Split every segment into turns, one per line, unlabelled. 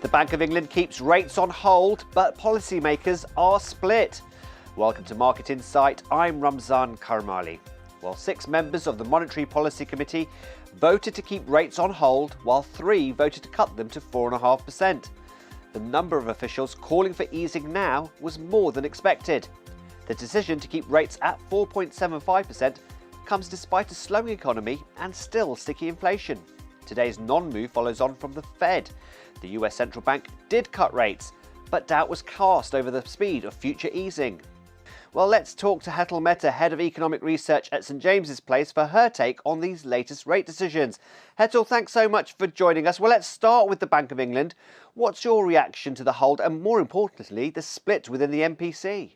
The Bank of England keeps rates on hold, but policymakers are split. Welcome to Market Insight. I'm Ramzan Karamali. Well, 6 members of the Monetary Policy Committee voted to keep rates on hold, while 3 voted to cut them to 4.5%. The number of officials calling for easing now was more than expected. The decision to keep rates at 4.75% comes despite a slowing economy and still sticky inflation. Today's non-move follows on from the Fed. The US central bank did cut rates, but doubt was cast over the speed of future easing. Well, let's talk to Hetal Mehta, Head of Economic Research at St James's Place, for her take on these latest rate decisions. Hetal, thanks so much for joining us. Well, let's start with the Bank of England. What's your reaction to the hold and, more importantly, the split within the MPC?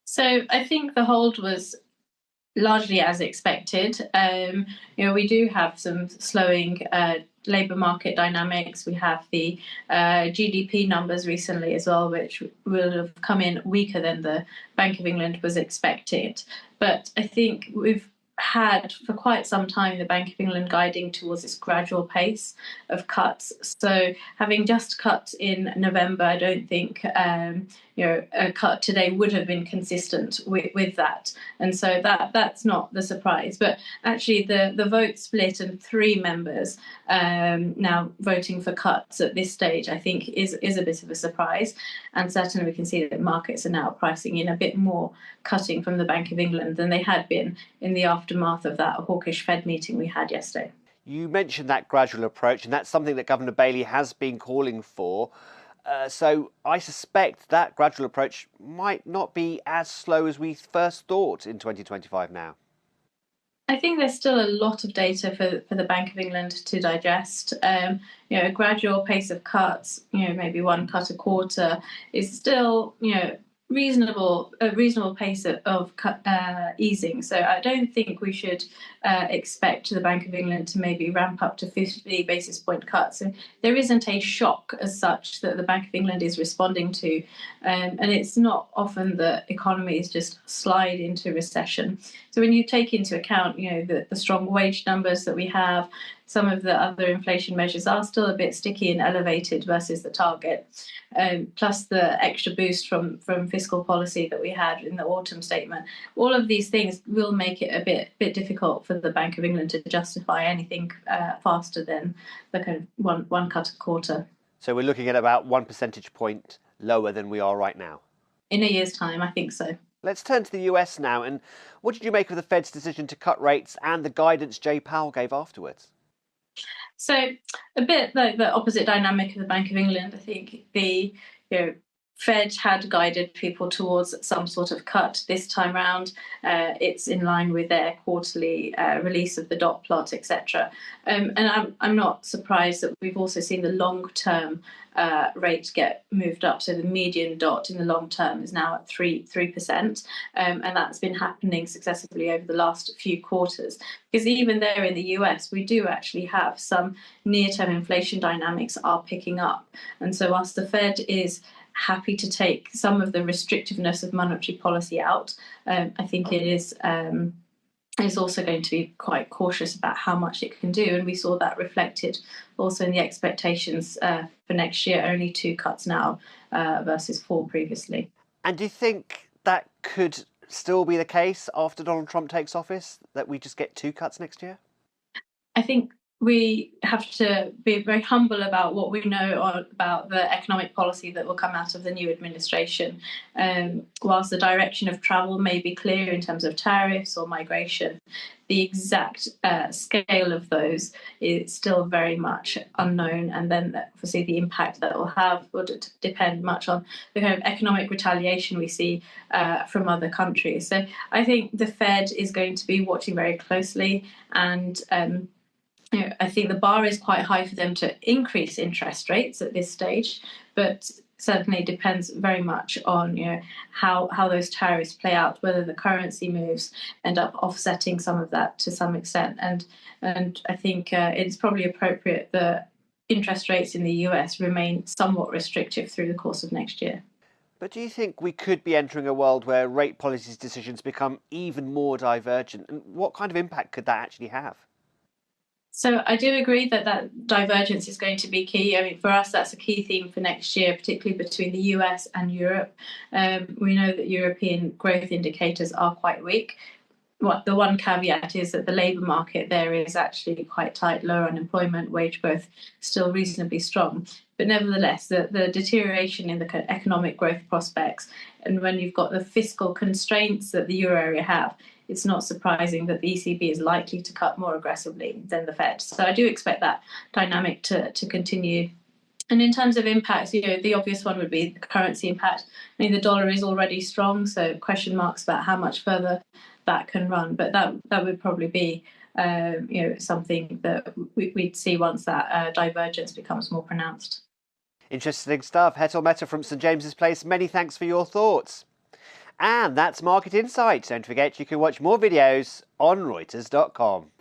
So I think the hold was largely as expected. We do have some slowing labour market dynamics. We have the GDP numbers recently as well, which will have come in weaker than the Bank of England was expected. But I think we've had for quite some time the Bank of England guiding towards this gradual pace of cuts. So having just cut in November, I don't think a cut today would have been consistent with that. And so that's not the surprise. But actually the vote split and 3 members now voting for cuts at this stage, I think is a bit of a surprise. And certainly we can see that markets are now pricing in a bit more cutting from the Bank of England than they had been in the aftermath of that hawkish Fed meeting we had yesterday.
You mentioned that gradual approach, and that's something that Governor Bailey has been calling for. So I suspect that gradual approach might not be as slow as we first thought in 2025 now.
I think there's still a lot of data for the Bank of England to digest. A gradual pace of cuts, maybe 1 cut a quarter, is still, a reasonable pace of easing. So I don't think we should expect the Bank of England to maybe ramp up to 50 basis point cuts. And there isn't a shock as such that the Bank of England is responding to. And it's not often that economies just slide into recession. So when you take into account, the strong wage numbers that we have, some of the other inflation measures are still a bit sticky and elevated versus the target, plus the extra boost from fiscal policy that we had in the autumn statement. All of these things will make it a bit difficult for the Bank of England to justify anything faster than the kind of one cut a quarter.
So we're looking at about 1 percentage point lower than we are right now.
In a year's time, I think so.
Let's turn to the US now. And what did you make of the Fed's decision to cut rates and the guidance Jay Powell gave afterwards?
So a bit like the opposite dynamic of the Bank of England. I think the Fed had guided people towards some sort of cut this time round. It's in line with their quarterly release of the dot plot, etc. And I'm not surprised that we've also seen the long-term rate get moved up. So the median dot in the long term is now at 3%. And that's been happening successively over the last few quarters. Because even there in the US, we do actually have some near-term inflation dynamics are picking up. And so whilst the Fed is happy to take some of the restrictiveness of monetary policy out, I think it is also going to be quite cautious about how much it can do. And we saw that reflected also in the expectations for next year, only 2 cuts now versus 4 previously.
And do you think that could still be the case after Donald Trump takes office, that we just get 2 cuts next year?
I think we have to be very humble about what we know about the economic policy that will come out of the new administration. Whilst the direction of travel may be clear in terms of tariffs or migration, the exact scale of those is still very much unknown. And then obviously the impact that it will have would depend much on the kind of economic retaliation we see from other countries. So I think the Fed is going to be watching very closely, and I think the bar is quite high for them to increase interest rates at this stage, but certainly depends very much on how those tariffs play out, whether the currency moves end up offsetting some of that to some extent. And I think it's probably appropriate that interest rates in the US remain somewhat restrictive through the course of next year.
But do you think we could be entering a world where rate policy decisions become even more divergent? And what kind of impact could that actually have?
So I do agree that divergence is going to be key. I mean, for us, that's a key theme for next year, particularly between the US and Europe. We know that European growth indicators are quite weak. The one caveat is that the labour market there is actually quite tight, lower unemployment, wage growth still reasonably strong. But nevertheless, the deterioration in the economic growth prospects, and when you've got the fiscal constraints that the euro area have, it's not surprising that the ECB is likely to cut more aggressively than the Fed. So I do expect that dynamic to continue. And in terms of impacts, the obvious one would be the currency impact. I mean, the dollar is already strong, so question marks about how much further that can run. But that would probably be, something that we'd see once that divergence becomes more pronounced.
Interesting stuff. Hetal Mehta from St James's Place, many thanks for your thoughts. And that's Market Insight. Don't forget you can watch more videos on Reuters.com.